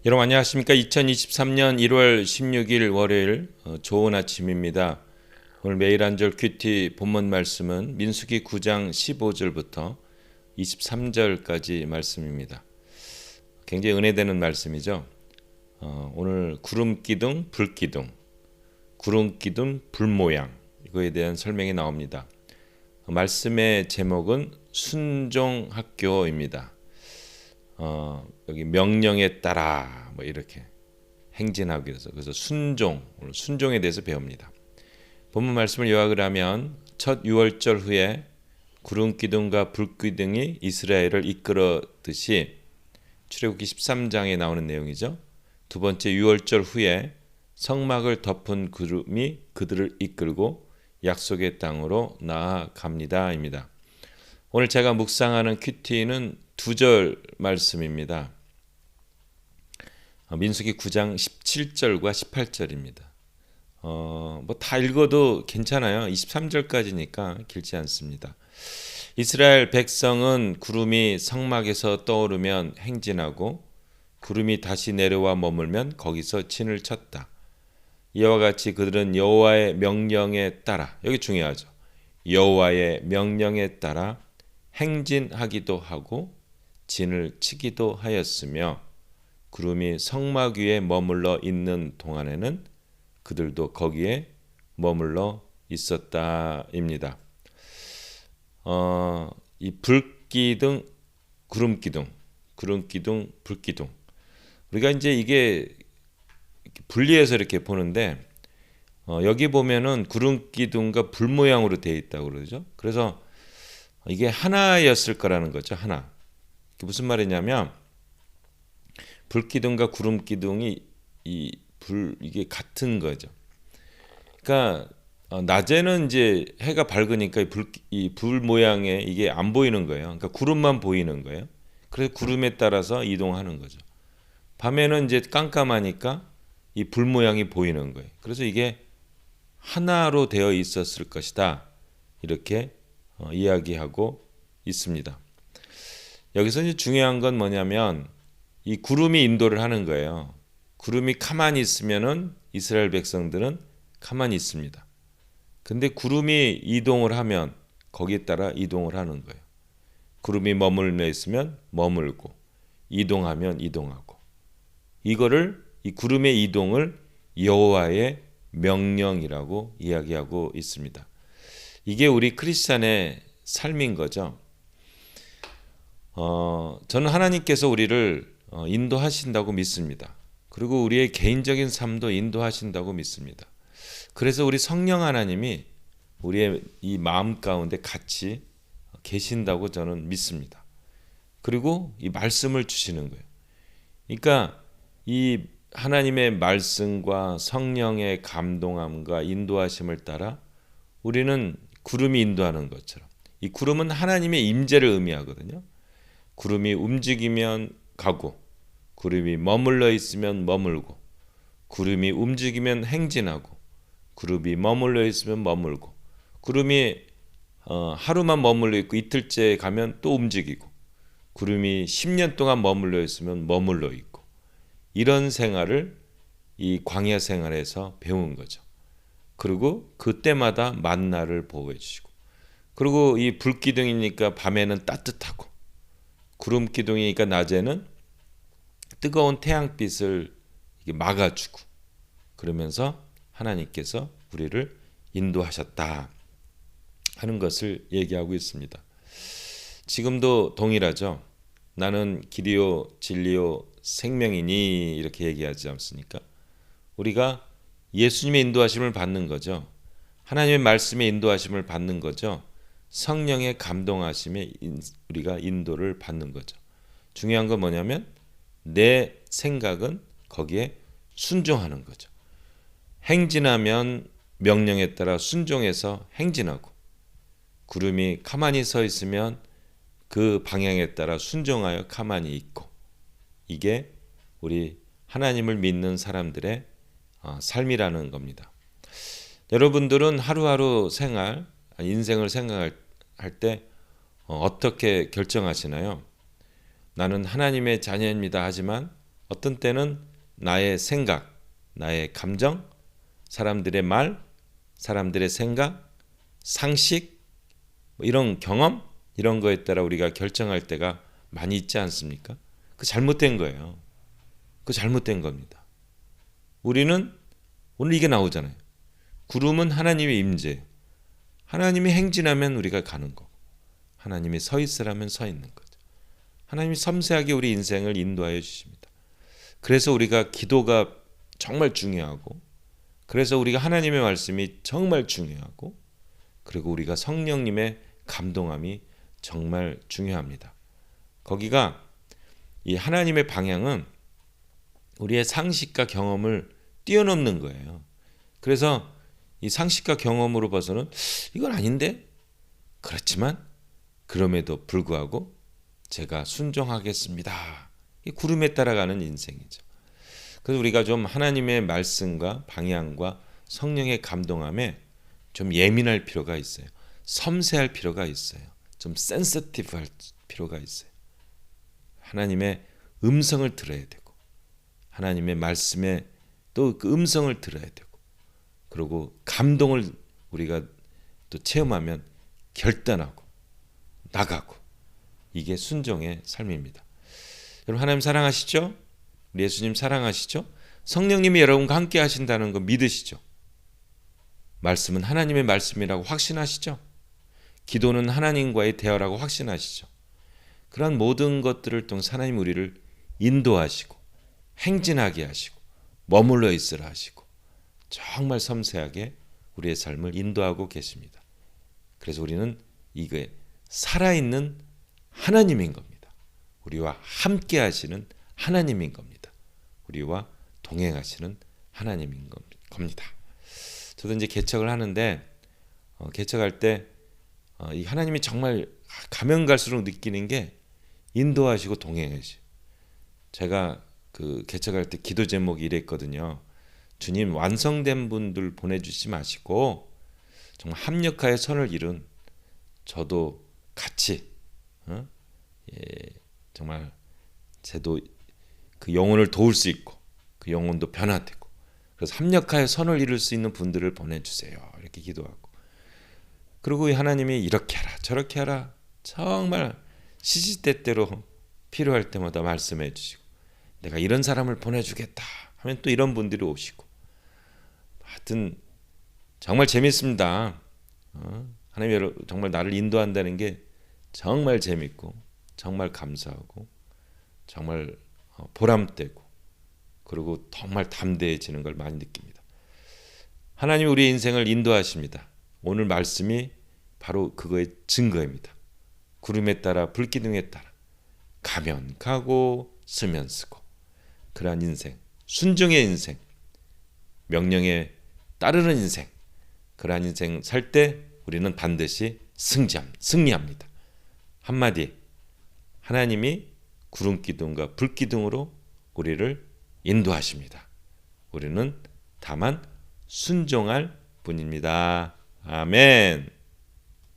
여러분 안녕하십니까? 2023년 1월 16일 월요일 좋은 아침입니다. 오늘 매일 한절 큐티 본문 말씀은 민수기 9장 15절부터 23절까지 말씀입니다. 굉장히 은혜되는 말씀이죠. 오늘 구름 기둥, 불 기둥, 구름 기둥, 불 모양 이거에 대한 설명이 나옵니다. 말씀의 제목은 순종학교입니다. 여기 명령에 따라 뭐 이렇게 행진하기 위해서 그래서 오늘 순종에 대해서 배웁니다. 본문 말씀을 요약을 하면 첫 유월절 후에 구름 기둥과 불 기둥이 이스라엘을 이끌었듯이 출애굽기 13장에 나오는 내용이죠. 두 번째 유월절 후에 성막을 덮은 구름이 그들을 이끌고 약속의 땅으로 나아갑니다입니다. 오늘 제가 묵상하는 큐티는 2절 말씀입니다. 민수기 9장 17절과 18절입니다. 뭐 다 읽어도 괜찮아요. 23절까지니까 길지 않습니다. 이스라엘 백성은 구름이 성막에서 떠오르면 행진하고 구름이 다시 내려와 머물면 거기서 진을 쳤다. 이와 같이 그들은 여호와의 명령에 따라, 여기 중요하죠. 여호와의 명령에 따라 행진하기도 하고 진을 치기도 하였으며 구름이 성막 위에 머물러 있는 동안에는 그들도 거기에 머물러 있었다입니다. 이 불기둥, 구름기둥, 구름기둥, 불기둥. 우리가 이제 이게 분리해서 이렇게 보는데 여기 보면은 구름기둥과 불 모양으로 되어 있다고 그러죠. 그래서 이게 하나였을 거라는 거죠. 하나. 무슨 말이냐면 불기둥과 구름기둥이 이게 같은 거죠. 그러니까 낮에는 이제 해가 밝으니까 이 불 모양의 이게 안 보이는 거예요. 그러니까 구름만 보이는 거예요. 그래서 구름에 따라서 이동하는 거죠. 밤에는 이제 깜깜하니까 이 불 모양이 보이는 거예요. 그래서 이게 하나로 되어 있었을 것이다. 이렇게 이야기하고 있습니다. 여기서 이제 중요한 건 뭐냐면 이 구름이 인도를 하는 거예요. 구름이 가만히 있으면은 이스라엘 백성들은 가만히 있습니다. 근데 구름이 이동을 하면 거기에 따라 이동을 하는 거예요. 구름이 머물러 있으면 머물고 이동하면 이동하고 이 구름의 이동을 여호와의 명령이라고 이야기하고 있습니다. 이게 우리 크리스찬의 삶인 거죠. 저는 하나님께서 우리를 인도하신다고 믿습니다. 그리고 우리의 개인적인 삶도 인도하신다고 믿습니다. 그래서 우리 성령 하나님이 우리의 이 마음 가운데 같이 계신다고 저는 믿습니다. 그리고 이 말씀을 주시는 거예요. 그러니까 이 하나님의 말씀과 성령의 감동함과 인도하심을 따라 우리는 구름이 인도하는 것처럼 이 구름은 하나님의 임재를 의미하거든요. 구름이 움직이면 가고 구름이 머물러 있으면 머물고 구름이 움직이면 행진하고 구름이 머물러 있으면 머물고 구름이 하루만 머물러 있고 이틀째 가면 또 움직이고 구름이 10년 동안 머물러 있으면 머물러 있고 이런 생활을 이 광야 생활에서 배운 거죠. 그리고 그때마다 만나를 보호해 주시고 그리고 이 불기둥이니까 밤에는 따뜻하고 구름 기둥이니까 낮에는 뜨거운 태양빛을 막아주고 그러면서 하나님께서 우리를 인도하셨다 하는 것을 얘기하고 있습니다. 지금도 동일하죠. 나는 길이요 진리요 생명이니 이렇게 얘기하지 않습니까? 우리가 예수님의 인도하심을 받는 거죠. 하나님의 말씀의 인도하심을 받는 거죠. 성령의 감동하심에 우리가 인도를 받는 거죠. 중요한 건 뭐냐면 내 생각은 거기에 순종하는 거죠. 행진하면 명령에 따라 순종해서 행진하고 구름이 가만히 서 있으면 그 방향에 따라 순종하여 가만히 있고 이게 우리 하나님을 믿는 사람들의 삶이라는 겁니다. 여러분들은 하루하루 생활, 인생을 생각할 때 어떻게 결정하시나요? 나는 하나님의 자녀입니다 하지만 어떤 때는 나의 생각, 나의 감정, 사람들의 말, 사람들의 생각, 상식, 이런 경험, 이런 거에 따라 우리가 결정할 때가 많이 있지 않습니까? 그 잘못된 거예요. 그 잘못된 겁니다. 우리는 오늘 이게 나오잖아요. 구름은 하나님의 임재. 하나님이 행진하면 우리가 가는 거고, 하나님이 서 있으라면 서 있는 거죠. 하나님이 섬세하게 우리 인생을 인도하여 주십니다. 그래서 우리가 기도가 정말 중요하고, 그래서 우리가 하나님의 말씀이 정말 중요하고, 그리고 우리가 성령님의 감동함이 정말 중요합니다. 거기가 이 하나님의 방향은 우리의 상식과 경험을 뛰어넘는 거예요. 그래서 이 상식과 경험으로 봐서는 이건 아닌데? 그렇지만 그럼에도 불구하고 제가 순종하겠습니다. 이 구름에 따라가는 인생이죠. 그래서 우리가 좀 하나님의 말씀과 방향과 성령의 감동함에 좀 예민할 필요가 있어요. 섬세할 필요가 있어요. 좀 센서티브할 필요가 있어요. 하나님의 음성을 들어야 되고, 하나님의 말씀에 또 그 음성을 들어야 되고, 그리고 감동을 우리가 또 체험하면 결단하고 나가고, 이게 순종의 삶입니다. 여러분, 하나님 사랑하시죠? 우리 예수님 사랑하시죠? 성령님이 여러분과 함께 하신다는 거 믿으시죠? 말씀은 하나님의 말씀이라고 확신하시죠? 기도는 하나님과의 대화라고 확신하시죠? 그런 모든 것들을 통해 하나님 우리를 인도하시고 행진하게 하시고 머물러 있으라 하시고 정말 섬세하게 우리의 삶을 인도하고 계십니다. 그래서 우리는 이게 살아있는 하나님인 겁니다. 우리와 함께 하시는 하나님인 겁니다. 우리와 동행하시는 하나님인 겁니다. 저도 이제 개척을 하는데 개척할 때 이 하나님이 정말 가면 갈수록 느끼는 게 인도하시고 동행하시고, 제가 그 개척할 때 기도 제목이 이랬거든요. 주님, 완성된 분들 보내주지 마시고 정말 합력하여 선을 이룬 저도 같이 정말 저도 그 영혼을 도울 수 있고 그 영혼도 변화되고, 그래서 합력하여 선을 이룰 수 있는 분들을 보내주세요. 이렇게 기도하고, 그리고 하나님이 이렇게 하라 저렇게 하라 정말 시시때때로 필요할 때마다 말씀해 주시고, 내가 이런 사람을 보내주겠다 하면 또 이런 분들이 오시고, 하여튼 정말 재밌습니다. 하나님이 정말 나를 인도한다는 게 정말 재밌고 정말 감사하고 정말 보람되고, 그리고 정말 담대해지는 걸 많이 느낍니다. 하나님이 우리의 인생을 인도하십니다. 오늘 말씀이 바로 그거의 증거입니다. 구름에 따라 불기둥에 따라 가면 가고 쓰면 쓰고, 그러한 인생, 순종의 인생, 명령에 따르는 인생, 그러한 인생 살 때 우리는 반드시 승리합니다. 한마디, 하나님이 구름기둥과 불기둥으로 우리를 인도하십니다. 우리는 다만 순종할 뿐입니다. 아멘.